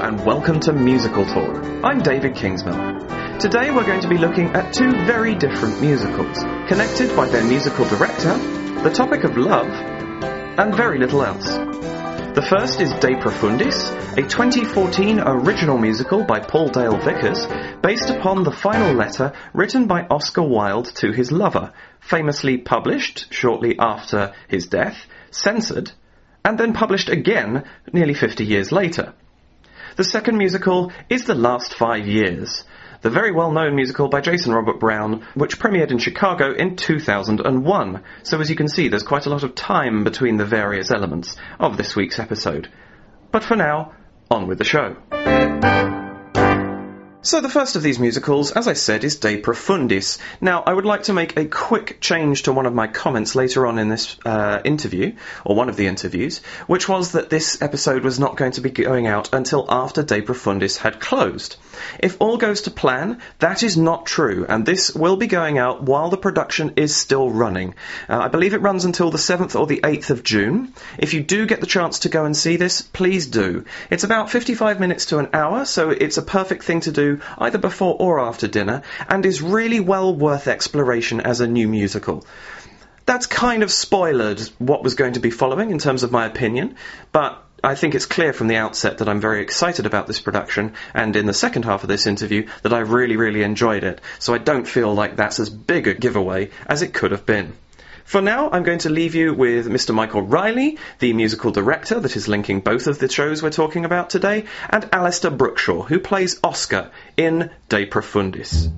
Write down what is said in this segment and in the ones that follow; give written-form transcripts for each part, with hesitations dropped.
and welcome to Musical Talk. I'm David Kingsmill. Today we're going to be looking at two very different musicals, connected by their musical director, the topic of love, and very little else. The first is De Profundis, a 2014 original musical by Paul Dale Vickers, based upon the final letter written by Oscar Wilde to his lover, famously published shortly after his death, censored, and then published again nearly 50 years later. The second musical is The Last 5 Years, the very well-known musical by Jason Robert Brown, which premiered in Chicago in 2001. So as you can see, there's quite a lot of time between the various elements of this week's episode. But for now, on with the show. So the first of these musicals, as I said, is De Profundis. Now, I would like to make a quick change to one of my comments later on in this interview, or one of the interviews, which was that this episode was not going to be going out until after De Profundis had closed. If all goes to plan, that is not true, and this will be going out while the production is still running. I believe it runs until the 7th or the 8th of June. If you do get the chance to go and see this, please do. It's about 55 minutes to an hour, so it's a perfect thing to do either before or after dinner, and is really well worth exploration as a new musical. That's kind of spoilered what was going to be following in terms of my opinion, but I think it's clear from the outset that I'm very excited about this production, and in the second half of this interview that I really enjoyed it, so I don't feel like that's as big a giveaway as it could have been. For now, I'm going to leave you with Mr. Michael Riley, the musical director that is linking both of the shows we're talking about today, and Alistair Brookshaw, who plays Oscar in De Profundis.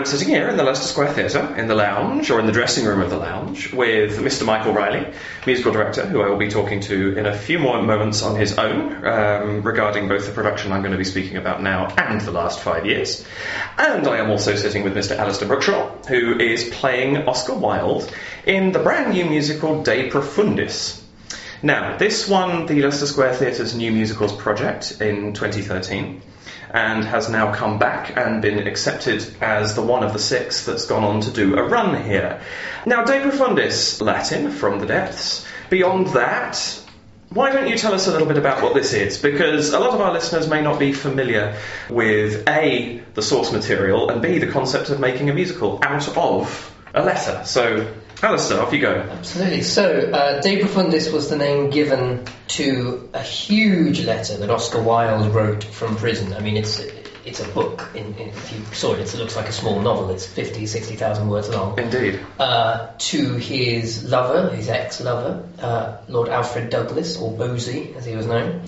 Sitting here in the Leicester Square Theatre, in the lounge, or in the dressing room of the lounge, with Mr. Michael Riley, musical director, who I will be talking to in a few more moments on his own, regarding both the production I'm going to be speaking about now and The Last 5 Years. And I am also sitting with Mr. Alistair Brookshaw, who is playing Oscar Wilde in the brand new musical De Profundis. Now, this won the Leicester Square Theatre's New Musicals project in 2013. And has now come back and been accepted as the one of the 6 that's gone on to do a run here. Now, De Profundis, Latin, from the depths. Beyond that, why don't you tell us a little bit about what this is? Because a lot of our listeners may not be familiar with A, the source material, and B, the concept of making a musical out of a letter. So, Alistair, off you go. Absolutely. So, De Profundis was the name given to a huge letter that Oscar Wilde wrote from prison. I mean, it's a book. If you saw it, it looks like a small novel. It's 50,000, 60,000 words long. Indeed. To his lover, his ex-lover, Lord Alfred Douglas, or Bosie, as he was known.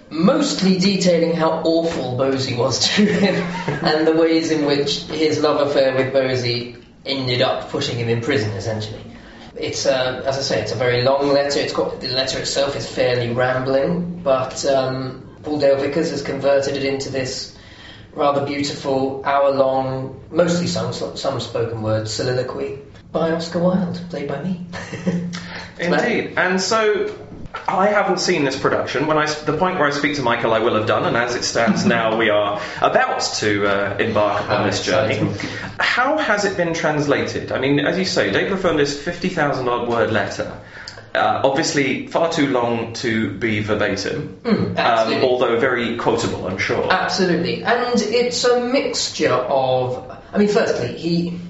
Mostly detailing how awful Bosie was to him and the ways in which his love affair with Bosie ended up putting him in prison, essentially. It's, as I say, it's a very long letter. The letter itself is fairly rambling, but Paul Dale Vickers has converted it into this rather beautiful, hour-long, mostly some spoken word soliloquy by Oscar Wilde, played by me. Indeed. And so, I haven't seen this production. The point where I speak to Michael, I will have done, and as it stands now, we are about to embark upon this journey. How has it been translated? I mean, as you say, De Profundis, 50,000-odd word letter. Obviously, far too long to be verbatim, although very quotable, I'm sure. Absolutely. And it's a mixture of... I mean, firstly,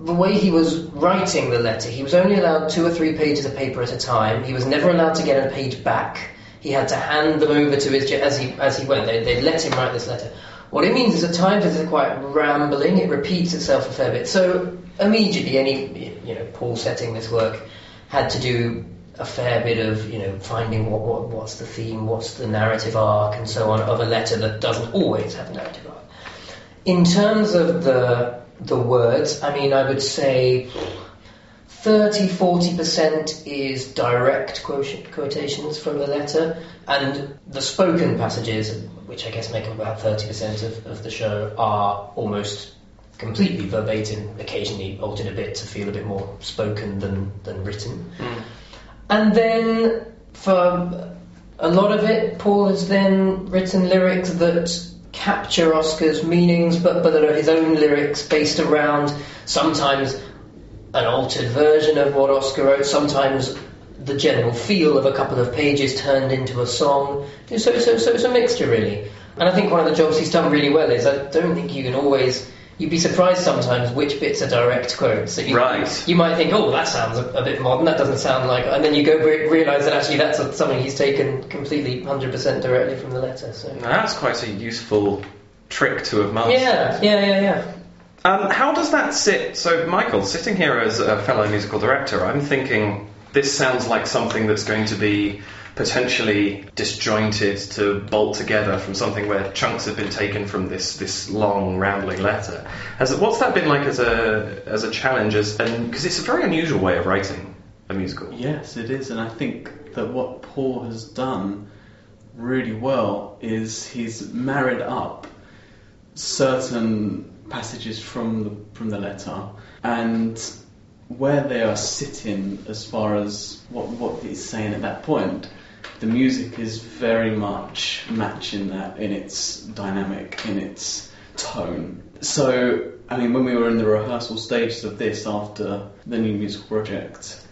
the way he was writing the letter, he was only allowed 2 or 3 pages of paper at a time. He was never allowed to get a page back. He had to hand them over to his... As he went, they let him write this letter. What it means is at times it's quite rambling. It repeats itself a fair bit. So immediately, Paul setting this work had to do a fair bit of, finding what's the theme, what's the narrative arc, and so on, of a letter that doesn't always have a narrative arc. In terms of the words, I mean, I would say 30-40% is direct quotations from the letter, and the spoken passages, which I guess make up about 30% of the show, are almost completely verbatim, occasionally altered a bit to feel a bit more spoken than written. And then for a lot of it, Paul has then written lyrics that capture Oscar's meanings, but that are his own lyrics based around sometimes an altered version of what Oscar wrote, sometimes the general feel of a couple of pages turned into a song. So it's a mixture, really. And I think one of the jobs he's done really well is, I don't think you can always... You'd be surprised sometimes which bits are direct quotes. So you might think, oh, that sounds a bit modern, that doesn't sound like... And then you go realise that actually that's something he's taken completely 100% directly from the letter. So that's quite a useful trick to have mastered. Yeah. How does that sit? So, Michael, sitting here as a fellow musical director, I'm thinking this sounds like something that's going to be potentially disjointed to bolt together from something where chunks have been taken from this long rambling letter. What's that been like as a challenge? Because it's a very unusual way of writing a musical. Yes, it is, and I think that what Paul has done really well is he's married up certain passages from the letter and where they are sitting as far as what he's saying at that point. The music is very much matching that in its dynamic, in its tone. So, I mean, when we were in the rehearsal stages of this after the new musical project,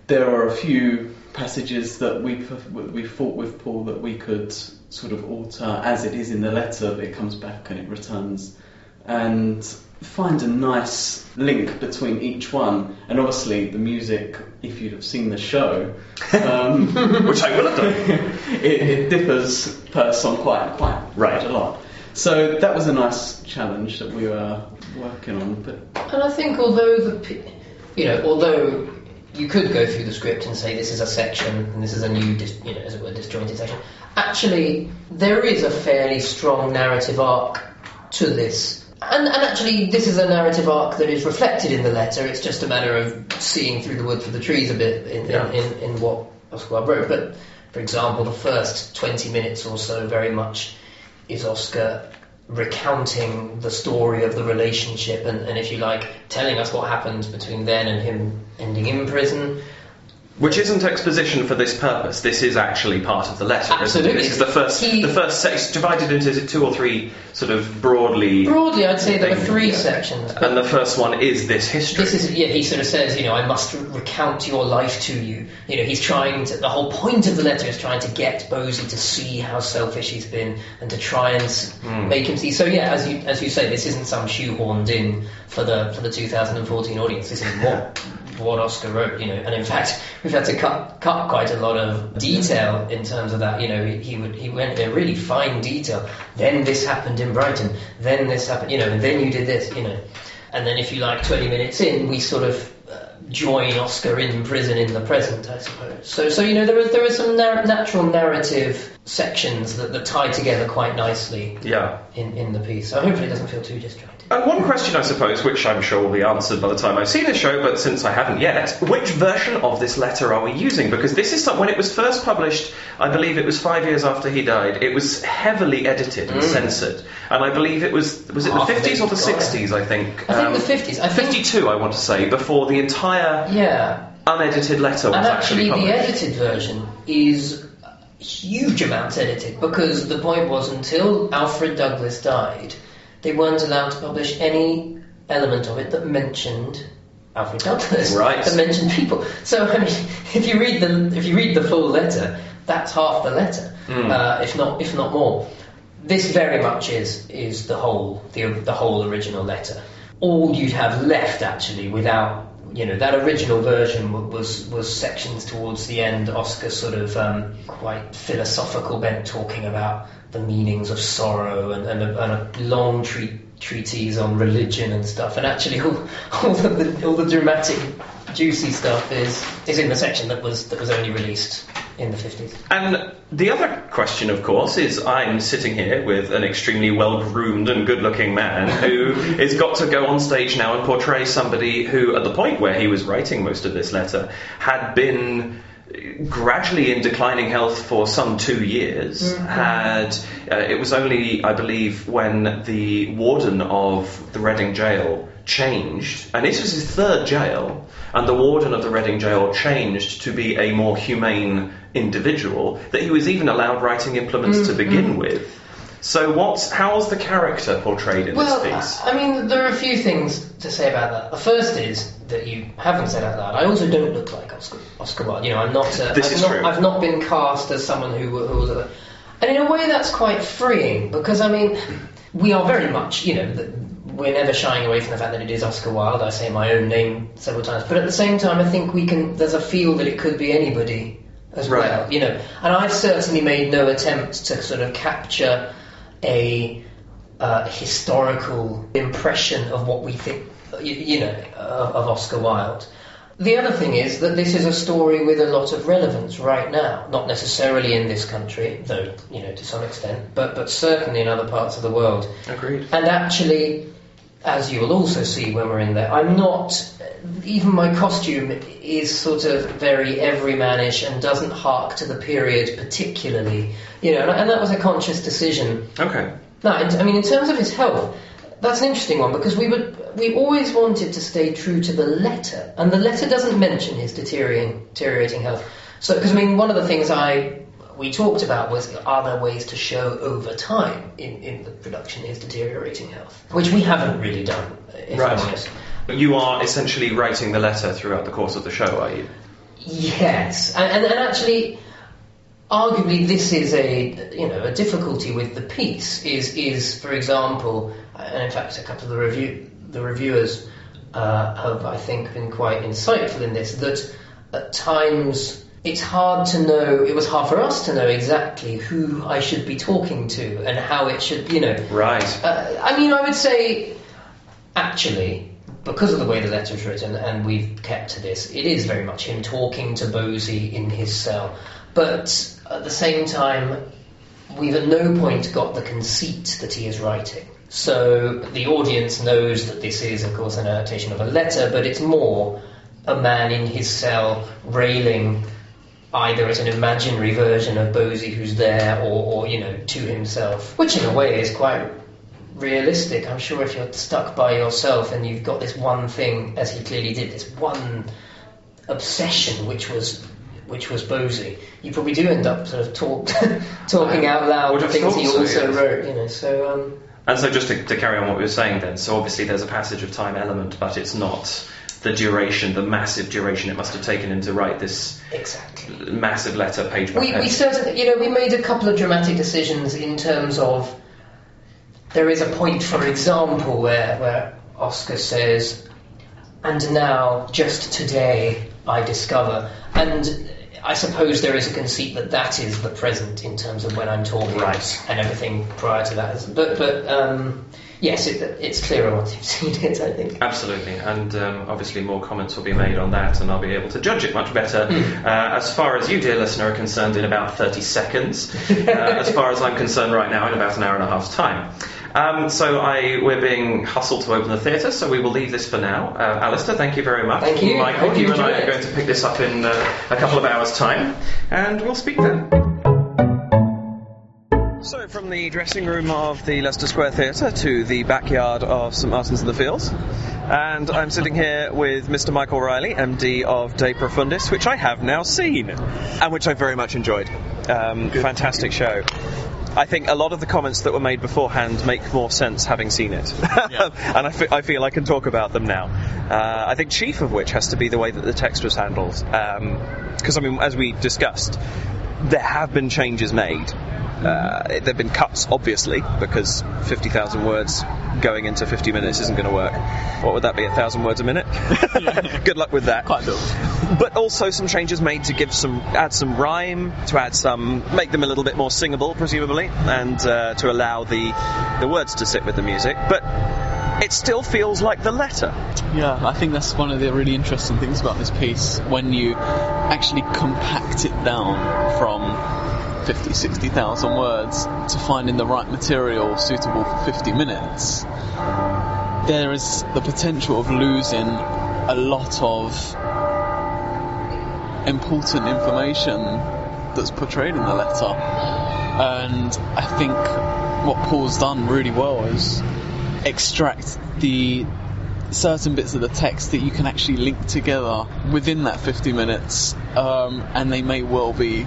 there are a few passages that we thought with Paul that we could sort of alter as it is in the letter, but it comes back and it returns, and find a nice link between each one. And obviously the music, if you'd have seen the show, which I will have done, it differs per song quite a lot. So that was a nice challenge that we were working on. And I think although you could go through the script and say this is a section and this is a new, as it were, disjointed section, actually there is a fairly strong narrative arc to this. And actually, this is a narrative arc that is reflected in the letter. It's just a matter of seeing through the wood for the trees a bit in what Oscar Wilde wrote. But, for example, the first 20 minutes or so very much is Oscar recounting the story of the relationship and, if you like, telling us what happened between then and him ending in prison. Which isn't exposition for this purpose. This is actually part of the letter. Absolutely. This is the first section, divided into 2 or 3 sort of broadly, I'd say there are 3 sections. And the first one is this history. He sort of says, I must recount your life to you. He's trying to. The whole point of the letter is trying to get Bosie to see how selfish he's been and to try and make him see. So yeah, as you say, this isn't some shoehorned in for the 2014 audience. This is what Oscar wrote, and in fact we've had to cut quite a lot of detail in terms of that. He went in really fine detail. Then this happened in Brighton. Then this happened, and then you did this, And then if you like, 20 minutes in, we sort of join Oscar in prison in the present, I suppose. So there are some natural narrative sections that tie together quite nicely. Yeah. In the piece. So hopefully it doesn't feel too disjointed. And one question, I suppose, which I'm sure will be answered by the time I've seen the show, but since I haven't yet, which version of this letter are we using? Because this is when it was first published, I believe it was 5 years after he died, it was heavily edited and censored. And I believe it was it the 50s or the 60s, I think? I think the 50s. 52, I want to say, before the entire unedited letter was actually published. The edited version is huge amounts edited, because the point was, until Alfred Douglas died, they weren't allowed to publish any element of it that mentioned Alfred Douglas, that mentioned people. So I mean, if you read the full letter, that's half the letter, if not more. This very much is the whole original letter. All you'd have left actually without. That original version was sections towards the end, Oscar sort of quite philosophical bent, talking about the meanings of sorrow and a long treatise on religion and stuff. And actually all the dramatic, juicy stuff is in the section that was only released in the 50s. And the other question, of course, is I'm sitting here with an extremely well-groomed and good-looking man who has got to go on stage now and portray somebody who, at the point where he was writing most of this letter, had been gradually in declining health for some 2 years. It was only, I believe, when the warden of the Reading jail changed, and this was his 3rd jail, and the warden of the Reading jail changed to be a more humane individual, that he was even allowed writing implements to begin with. So how's the character portrayed in this piece? I mean, there are a few things to say about that. The first is that you haven't said out loud. I also don't look like Oscar Wilde. You know, I'm not. I've not been cast as someone who was a. And in a way, that's quite freeing because I mean, we are very much, you know, we're never shying away from the fact that it is Oscar Wilde. I say my own name several times, but at the same time, I think there's a feel that it could be anybody as well, you know. And I've certainly made no attempt to sort of capture a historical impression of what we think, you know, of Oscar Wilde. The other thing is that this is a story with a lot of relevance right now, not necessarily in this country, though, you know, to some extent, but certainly in other parts of the world. Agreed. And actually, as you will also see when we're in there, I'm not, even my costume is sort of very everymanish and doesn't hark to the period particularly, you know, and that was a conscious decision. Okay. No, I mean, in terms of his health, that's an interesting one because we always wanted to stay true to the letter, and the letter doesn't mention his deteriorating health. So, because I mean, one of the things we talked about was, are there ways to show over time in the production his deteriorating health, which we haven't really done, if I'm honest. You are essentially writing the letter throughout the course of the show, are you? Yes, and actually, arguably, this is a difficulty with the piece. Is for example, and in fact, a couple of the reviewers have, I think, been quite insightful in this. That at times it's hard to know. It was hard for us to know exactly who I should be talking to and how it should, you know. Right. I mean, I would say, actually, because of the way the letter's written, and we've kept to this, it is very much him talking to Bosie in his cell. But at the same time, we've at no point got the conceit that he is writing. So the audience knows that this is, of course, an adaptation of a letter, but it's more a man in his cell railing either at an imaginary version of Bosie who's there or you know, to himself, which in a way is quite realistic. I'm sure if you're stuck by yourself and you've got this one thing, as he clearly did, this one obsession, which was Bosie, you probably do end up sort of talking out loud the things he also wrote, you know. So and so just to carry on what we were saying then, so obviously there's a passage of time element, but it's not the duration, the massive duration it must have taken him to write this massive letter page by page. We certainly, you know, we made a couple of dramatic decisions in terms of, there is a point, for example, where Oscar says, "And now, just today, I discover," and I suppose there is a conceit that is the present in terms of when I'm talking, right, and everything prior to that. But yes, it's clearer once you've seen it, I think. Absolutely, and obviously more comments will be made on that, and I'll be able to judge it much better. As far as you, dear listener, are concerned, in about 30 seconds. As far as I'm concerned right now, in about an hour and a half's time. So we're being hustled to open the theatre, so we will leave this for now. Alistair, thank you very much. Thank you. Michael, you and I are going to pick this up in a couple of hours' time, and we'll speak then. So from the dressing room of the Leicester Square Theatre to the backyard of St Martin's in the Fields, and I'm sitting here with Mr Michael Riley, MD of De Profundis, which I have now seen, and which I very much enjoyed. Fantastic show. I think a lot of the comments that were made beforehand make more sense having seen it. Yeah. And I feel I can talk about them now. I think chief of which has to be the way that the text was handled. Because, I mean, as we discussed, there have been changes made. There have been cuts, obviously, because 50,000 words going into 50 minutes isn't going to work. What would that be, 1,000 words a minute? Yeah. Good luck with that. Quite good. But also some changes made to add some rhyme, make them a little bit more singable, presumably, and to allow the words to sit with the music. But it still feels like the letter. Yeah, I think that's one of the really interesting things about this piece, when you actually compact it down from 50, 60,000 words to finding the right material suitable for 50 minutes. There is the potential of losing a lot of important information that's portrayed in the letter. And I think what Paul's done really well is extract the certain bits of the text that you can actually link together within that 50 minutes, and they may well be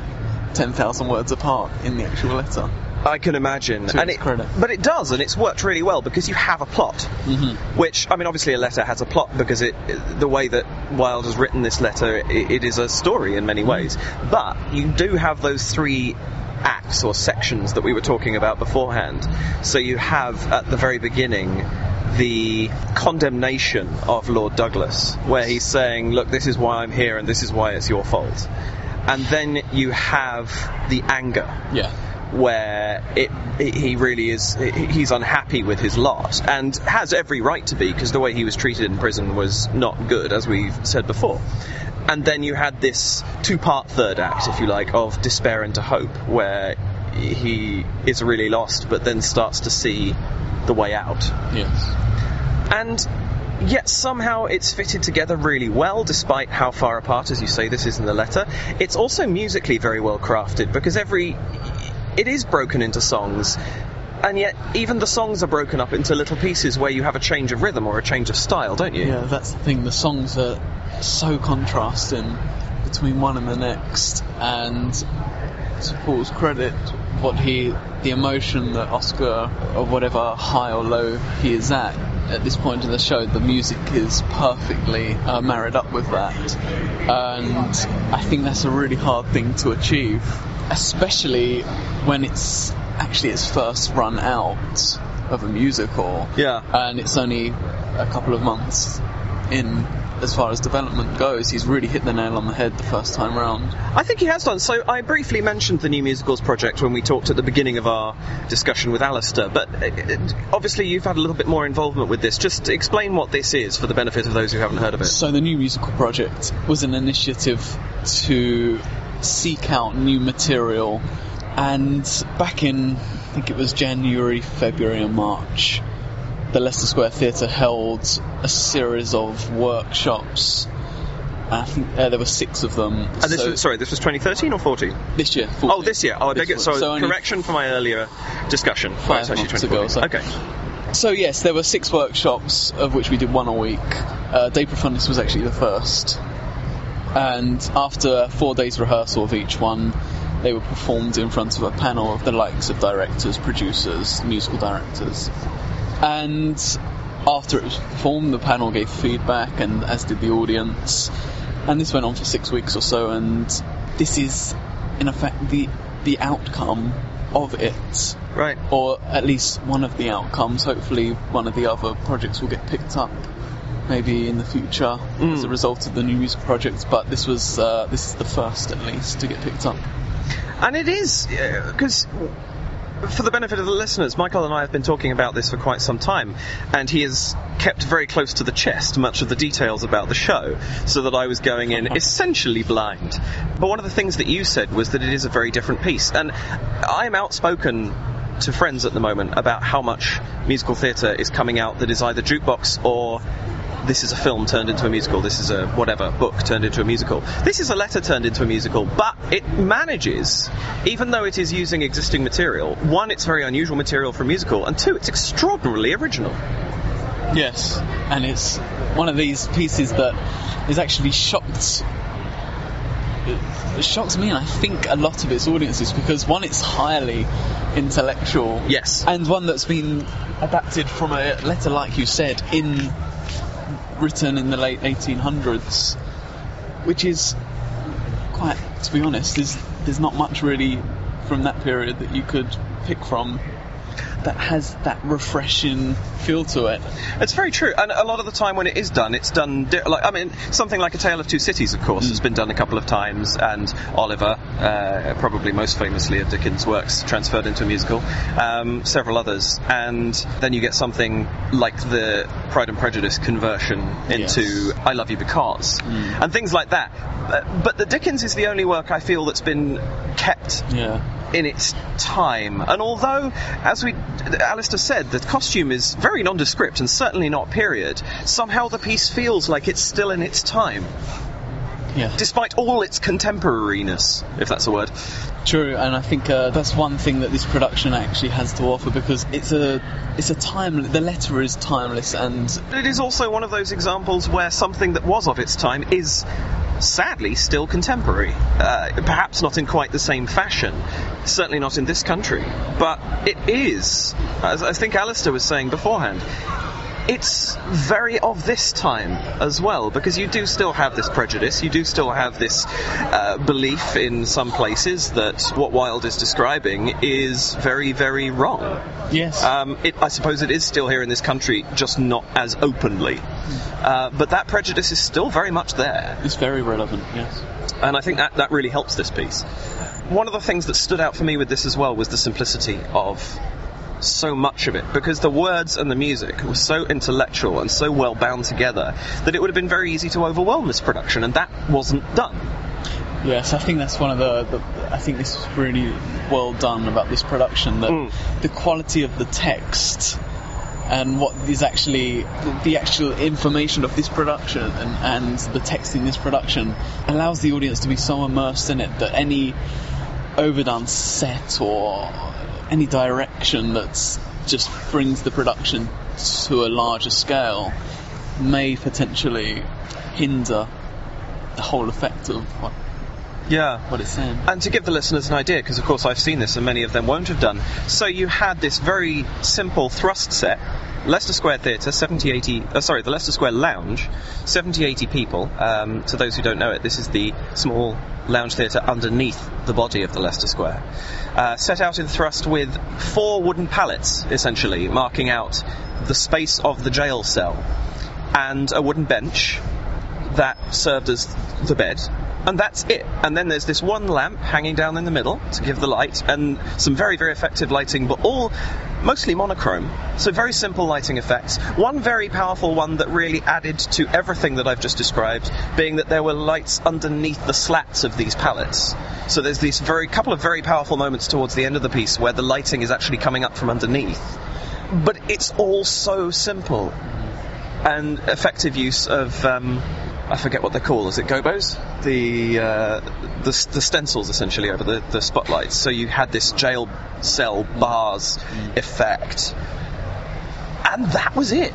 10,000 words apart in the actual letter. I can imagine. To its credit. But it does, and it's worked really well because you have a plot. Mm-hmm. Which, I mean, obviously a letter has a plot because the way that Wilde has written this letter, it is a story in many ways. But you do have those 3 acts or sections that we were talking about beforehand. So you have, at the very beginning, the condemnation of Lord Douglas, where he's saying, look, this is why I'm here and this is why it's your fault. And then you have the anger. Yeah. Where he really is, he's unhappy with his lot, and has every right to be, because the way he was treated in prison was not good, as we've said before. And then you had this 2-part third act, if you like, of despair into hope, where he is really lost, but then starts to see the way out. Yes. And yet somehow it's fitted together really well, despite how far apart, as you say, this is in the letter. It's also musically very well crafted, because it is broken into songs, and yet even the songs are broken up into little pieces where you have a change of rhythm or a change of style, don't you? Yeah, that's the thing. The songs are so contrasting between one and the next, and to Paul's credit, the emotion that Oscar, or whatever high or low he is at this point in the show, the music is perfectly married up with that, and I think that's a really hard thing to achieve, especially when it's actually its first run out of a musical. Yeah. And it's only a couple of months in as far as development goes. He's really hit the nail on the head the first time round. I think he has done. So I briefly mentioned the New Musicals project when we talked at the beginning of our discussion with Alistair, but obviously you've had a little bit more involvement with this. Just explain what this is for the benefit of those who haven't heard of it. So the New Musical project was an initiative to seek out new material, and back in, I think it was January, February and March, the Leicester Square Theatre held a series of workshops. I think there were 6 of them. And this was 2013 or 14? This year. 14. Oh, this year. Oh, I beg it. So correction for my earlier discussion. 5 months ago. So. Okay. So yes, there were 6 workshops, of which we did 1 a week. De Profundis was actually the first. And after 4 days rehearsal of each one, they were performed in front of a panel of the likes of directors, producers, musical directors. And after it was performed, the panel gave feedback, and as did the audience. And this went on for 6 weeks or so, and this is, in effect, the outcome of it. Right. Or at least one of the outcomes. Hopefully one of the other projects will get picked up maybe in the future as a result of the New Music project, but this is the first, at least, to get picked up. And it is, because for the benefit of the listeners, Michael and I have been talking about this for quite some time, and he has kept very close to the chest much of the details about the show, so that I was going in essentially blind. But one of the things that you said was that it is a very different piece, and I'm outspoken to friends at the moment about how much musical theatre is coming out that is either jukebox or this is a film turned into a musical, this is a whatever book turned into a musical. This is a letter turned into a musical, but it manages, even though it is using existing material, 1, it's very unusual material for a musical, and 2, it's extraordinarily original. Yes, and it's one of these pieces that is actually shocked. It shocks me, and I think a lot of its audiences, because 1, it's highly intellectual. Yes. And one that's been adapted from a letter, like you said, written in the late 1800s, which is quite, to be honest, there's not much really from that period that you could pick from that has that refreshing feel to it. It's very true, and a lot of the time when it is done, it's done something like A Tale of Two Cities, of course, has been done a couple of times, and Oliver, probably most famously of Dickens' works, transferred into a musical, several others, and then you get something like the Pride and Prejudice conversion into I Love You Because, and things like that. But the Dickens is the only work I feel that's been kept in its time, and although, as Alistair said, the costume is very nondescript and certainly not period, somehow the piece feels like it's still in its time. Yeah. Despite all its contemporariness, if that's a word. True, and I think that's one thing that this production actually has to offer, because it's a the letter is timeless, and it is also one of those examples where something that was of its time is sadly still contemporary. Perhaps not in quite the same fashion, certainly not in this country, but it is, as I think Alistair was saying beforehand, it's very of this time as well, because you do still have this prejudice, you do still have this belief in some places that what Wilde is describing is very, very wrong. Yes. I suppose it is still here in this country, just not as openly. But that prejudice is still very much there. It's very relevant, yes. And I think that really helps this piece. One of the things that stood out for me with this as well was the simplicity of so much of it, because the words and the music were so intellectual and so well bound together that it would have been very easy to overwhelm this production, and that wasn't done. Yes, I think that's one of the I think this is really well done about this production, that the quality of the text and what is actually the actual information of this production and the text in this production allows the audience to be so immersed in it that any overdone set or any direction that just brings the production to a larger scale may potentially hinder the whole effect of what it's saying. And to give the listeners an idea, because of course I've seen this and many of them won't have done, so you had this very simple thrust set, Leicester Square Theatre, the Leicester Square Lounge, 70-80 people. To those who don't know it, this is the small lounge theatre underneath the body of the Leicester Square. Set out in thrust with 4 wooden pallets, essentially, marking out the space of the jail cell, and a wooden bench that served as the bed. And that's it. And then there's this one lamp hanging down in the middle to give the light, and some very, very effective lighting, but all mostly monochrome. So very simple lighting effects. One very powerful one that really added to everything that I've just described, being that there were lights underneath the slats of these pallets. So there's these couple of very powerful moments towards the end of the piece where the lighting is actually coming up from underneath. But it's all so simple. And effective use of I forget what they're called. Is it gobos? The stencils, essentially, over the spotlights. So you had this jail cell bars effect. And that was it.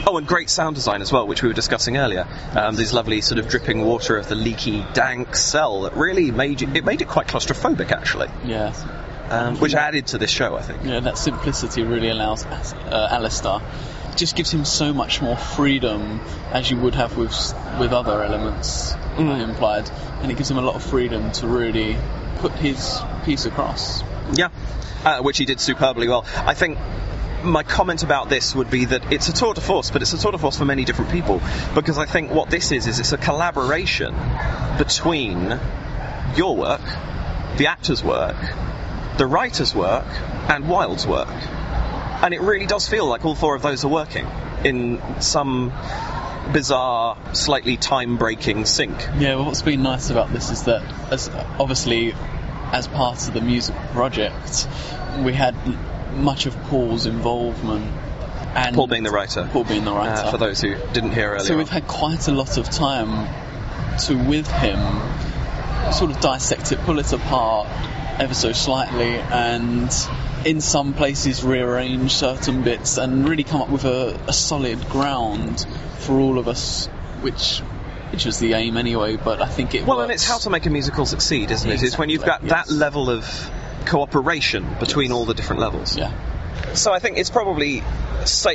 Oh, and great sound design as well, which we were discussing earlier. These lovely sort of dripping water of the leaky, dank cell that really made it quite claustrophobic, actually. Yes. Which added to this show, I think. Yeah, that simplicity really allows Alistair. It just gives him so much more freedom, as you would have with other elements implied, and it gives him a lot of freedom to really put his piece across. Yeah, which he did superbly well. I think my comment about this would be that it's a tour de force, but it's a tour de force for many different people, because I think what this is it's a collaboration between your work, the actor's work, the writer's work, and Wilde's work. And it really does feel like all 4 of those are working in some bizarre, slightly time-breaking sync. Yeah, well, what's been nice about this is that, obviously, as part of the music project, we had much of Paul's involvement. And Paul being the writer. For those who didn't hear earlier. So we've had quite a lot of time to, with him, sort of dissect it, pull it apart ever so slightly, and in some places rearrange certain bits and really come up with a solid ground for all of us, which was the aim anyway, but I think it works. And it's how to make a musical succeed, isn't it? It's when you've got that level of cooperation between all the different levels. Yeah. So I think it's probably,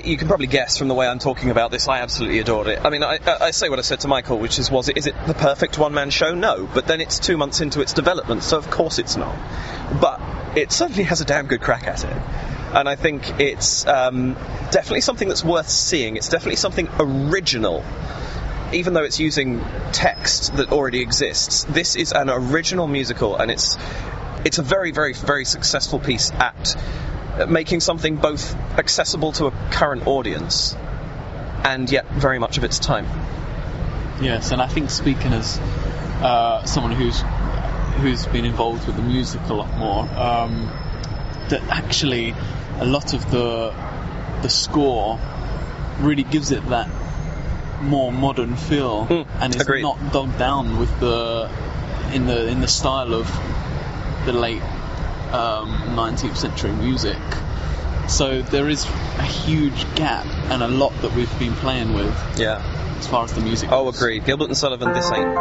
you can probably guess from the way I'm talking about this, I absolutely adored it. I mean, I say what I said to Michael, which is it the perfect one-man show? No, but then it's 2 months into its development, so of course it's not. But it certainly has a damn good crack at it. And I think it's definitely something that's worth seeing. It's definitely something original. Even though it's using text that already exists, this is an original musical, and it's a very, very, very successful piece at making something both accessible to a current audience and yet very much of its time. Yes, and I think, speaking as someone who's been involved with the music a lot more, that actually a lot of the score really gives it that more modern feel, and it's agreed. Not bogged down with in the style of the late 19th century music. So there is a huge gap and a lot that we've been playing with. Yeah. As far as the music Oh, goes. agreed. Gilbert and Sullivan, this ain't.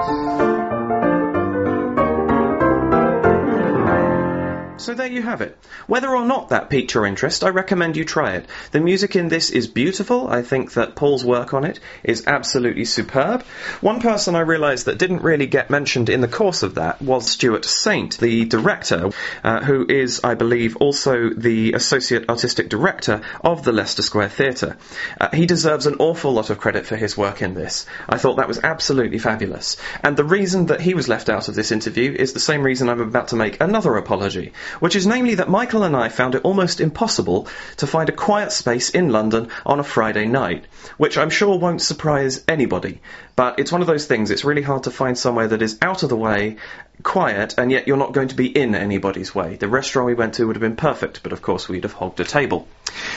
So there you have it. Whether or not that piqued your interest, I recommend you try it. The music in this is beautiful. I think that Paul's work on it is absolutely superb. One person I realised that didn't really get mentioned in the course of that was Stuart Saint, the director, who is, I believe, also the Associate Artistic Director of the Leicester Square Theatre. He deserves an awful lot of credit for his work in this. I thought that was absolutely fabulous. And the reason that he was left out of this interview is the same reason I'm about to make another apology, which is namely that Michael and I found it almost impossible to find a quiet space in London on a Friday night, which I'm sure won't surprise anybody. But it's one of those things, it's really hard to find somewhere that is out of the way, quiet, and yet you're not going to be in anybody's way. The restaurant we went to would have been perfect, but of course we'd have hogged a table.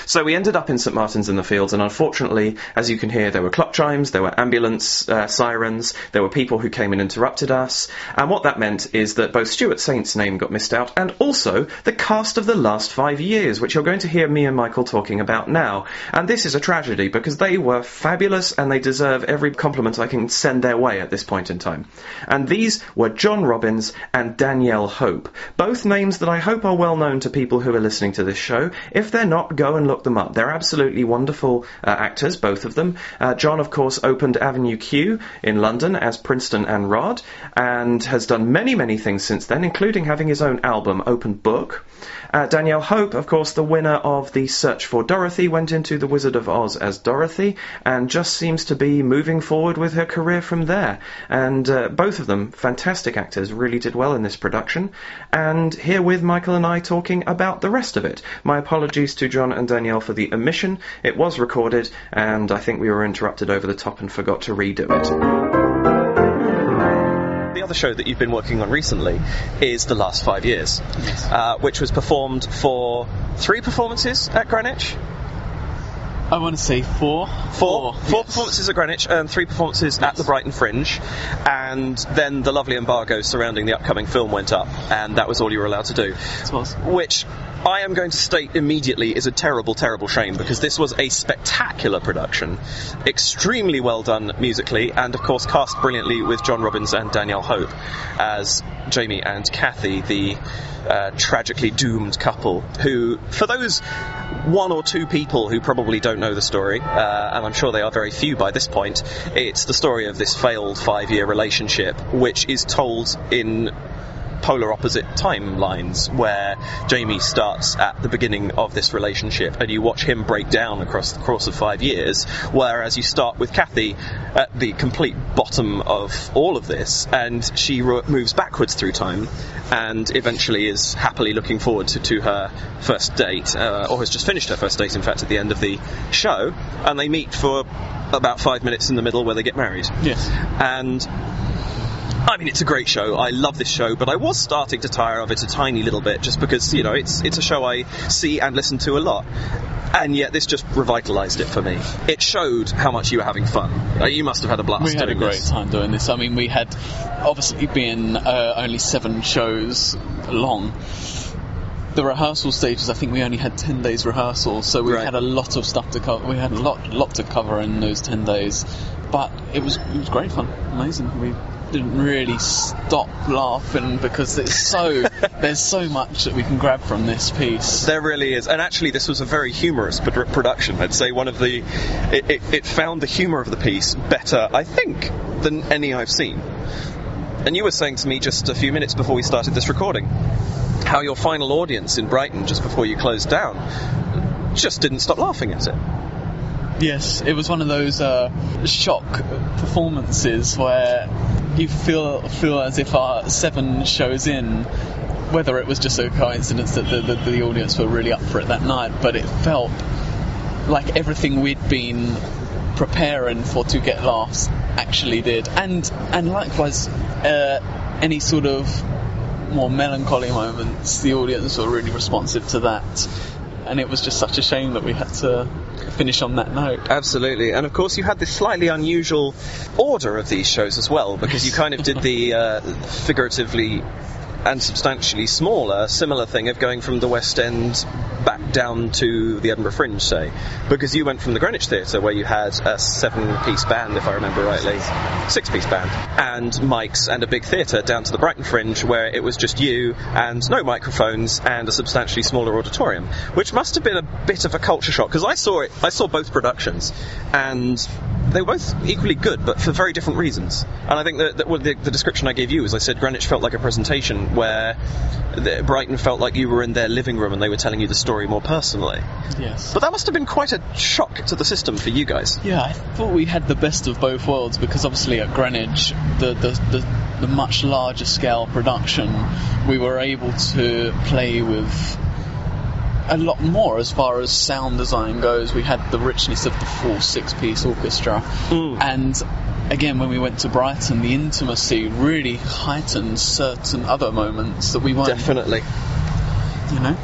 So we ended up in St Martin's in the Fields, and unfortunately, as you can hear, there were clock chimes, there were ambulance sirens, there were people who came and interrupted us, and what that meant is that both Stuart Saint's name got missed out, and also the cast of the last 5 years, which you're going to hear me and Michael talking about now. And this is a tragedy, because they were fabulous, and they deserve every compliment I can send their way at this point in time. And these were John Robbins and Danielle Hope, both names that I hope are well known to people who are listening to this show. If they're not, go and look them up. They're absolutely wonderful actors, both of them. John, of course, opened Avenue Q in London as Princeton and Rod, and has done many, many things since then, including having his own album, Open Book. Danielle Hope, of course, the winner of the Search for Dorothy, went into The Wizard of Oz as Dorothy, and just seems to be moving forward with her career from there. And both of them, fantastic actors, really did well in this production. And here with Michael and I talking about the rest of it. My apologies to John and Danielle for the omission. It was recorded, and I think we were interrupted over the top and forgot to redo it. The other show that you've been working on recently is The Last 5 Years, Yes. which was performed for 3 performances at Greenwich. I want to say 4. Four Yes. performances at Greenwich and 3 performances at the Brighton Fringe, and then the lovely embargo surrounding the upcoming film went up, and that was all you were allowed to do. It was. Which I am going to state immediately is a terrible, terrible shame, because this was a spectacular production, extremely well done musically, and of course cast brilliantly with John Robbins and Danielle Hope as Jamie and Kathy, the tragically doomed couple, who, for those 1 or 2 people who probably don't know the story, and I'm sure they are very few by this point, it's the story of this failed 5-year relationship, which is told in polar opposite timelines, where Jamie starts at the beginning of this relationship and you watch him break down across the course of 5 years, whereas you start with Kathy at the complete bottom of all of this, and she moves backwards through time and eventually is happily looking forward to her first date, or has just finished her first date, in fact, at the end of the show, and they meet for about 5 minutes in the middle where they get married. Yes. And I mean, it's a great show. I love this show, but I was starting to tire of it a tiny little bit, just because, you know, it's a show I see and listen to a lot. And yet this just revitalised it for me. It showed how much you were having fun. You must have had a blast doing this. We had a great time doing this. I mean, we had, obviously being only 7 shows long, the rehearsal stages, I think we only had 10 days rehearsal, so we had a lot of stuff to cover. We had a lot to cover in those 10 days. But it was great fun. Amazing. We didn't really stop laughing because there's so much that we can grab from this piece. There really is, and actually this was a very humorous production. I'd say one of the it found the humour of the piece better, I think, than any I've seen. And you were saying to me just a few minutes before we started this recording how your final audience in Brighton, just before you closed down, just didn't stop laughing at it. Yes, it was one of those shock performances where you feel as if our 7 shows in, whether it was just a coincidence that the audience were really up for it that night, but it felt like everything we'd been preparing for to get laughs actually did. And likewise, any sort of more melancholy moments, the audience were really responsive to that. And it was just such a shame that we had to finish on that note. Absolutely. And of course you had this slightly unusual order of these shows as well, because you kind of did the figuratively and substantially smaller, similar thing of going from the West End back down to the Edinburgh Fringe, say? Because you went from the Greenwich Theatre, where you had a 7-piece band, if I remember rightly, 6-piece band, and mics and a big theatre, down to the Brighton Fringe, where it was just you and no microphones and a substantially smaller auditorium, which must have been a bit of a culture shock, because I saw both productions, and they were both equally good, but for very different reasons. And I think that the description I gave you was, I said Greenwich felt like a presentation, where Brighton felt like you were in their living room and they were telling you the story more personally. Yes. But that must have been quite a shock to the system for you guys. Yeah, I thought we had the best of both worlds, because obviously at Greenwich, the much larger scale production, we were able to play with a lot more as far as sound design goes. We had the richness of the full 6-piece orchestra, and again, when we went to Brighton, the intimacy really heightened certain other moments that we weren't. Definitely. You know?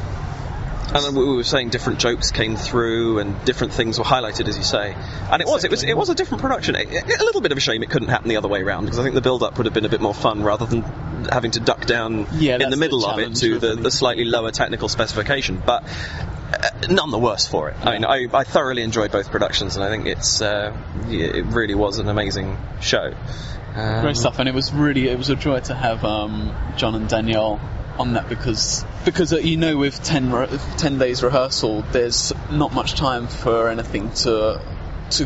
And then we were saying different jokes came through and different things were highlighted, as you say. And it was a different production. A little bit of a shame it couldn't happen the other way around, because I think the build-up would have been a bit more fun, rather than having to duck down in the middle of it to the slightly lower technical specification. But none the worse for it. Yeah. I mean, I thoroughly enjoyed both productions, and I think it really was an amazing show. Great stuff, and it was a joy to have John and Danielle on that, because with 10 days rehearsal, there's not much time for anything to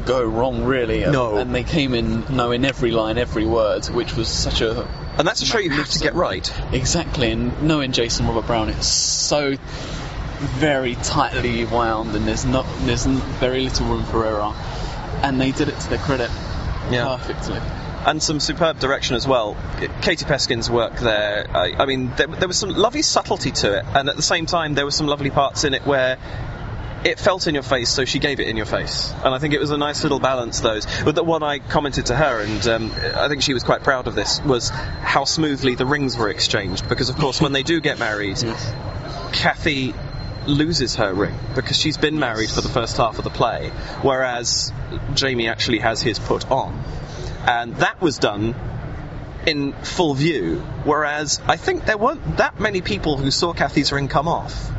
go wrong, really. No. And they came in knowing every line, every word, which was such a... And that's a show you have to get right. Exactly, and knowing Jason Robert Brown, it's so very tightly wound, and there's very little room for error. And they did it to their credit perfectly. And some superb direction as well. Katie Peskin's work there, I mean, there was some lovely subtlety to it, and at the same time there were some lovely parts in it where it felt in your face, so she gave it in your face. And I think it was a nice little balance, those. But the one I commented to her, and I think she was quite proud of this, was how smoothly the rings were exchanged. Because, of course, when they do get married, Kathy loses her ring, because she's been married for the first half of the play, whereas Jamie actually has his put on. And that was done in full view, whereas I think there weren't that many people who saw Kathy's ring come off.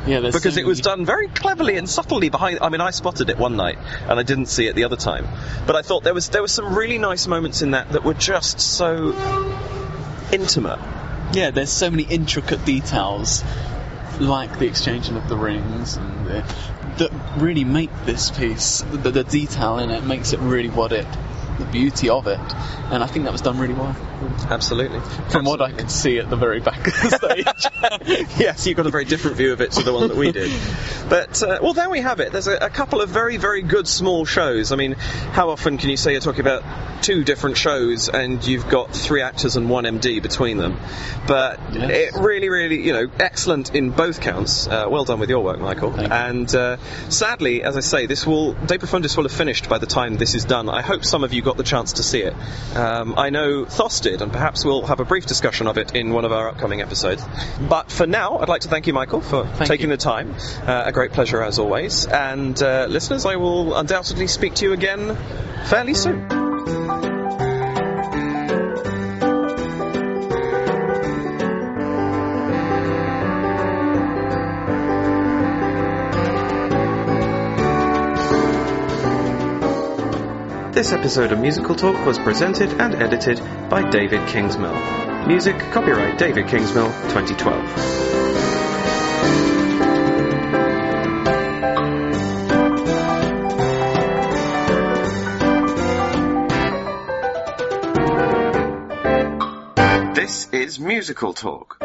Yeah, because it was done very cleverly and subtly behind. I mean, I spotted it one night, and I didn't see it the other time. But I thought there was some really nice moments in that were just so intimate. Yeah, there's so many intricate details, like the exchanging of the rings, and that really make this piece. The detail in it makes it really the beauty of it, and I think that was done really well. Absolutely. From what I could see at the very back of the stage. Yes, you've got a very different view of it to the one that we did. But, well, there we have it. There's a couple of very, very good small shows. I mean, how often can you say you're talking about 2 different shows and you've got 3 actors and 1 MD between them? But it really, really, excellent in both counts. Well done with your work, Michael. And sadly, as I say, De Profundis will have finished by the time this is done. I hope some of you got the chance to see it. I know Thos did, and perhaps we'll have a brief discussion of it in one of our upcoming episodes. But for now, I'd like to thank you, Michael, for taking the time. A great pleasure as always. And listeners, I will undoubtedly speak to you again fairly soon. This episode of Musical Talk was presented and edited by David Kingsmill. Music copyright David Kingsmill 2012. This is Musical Talk.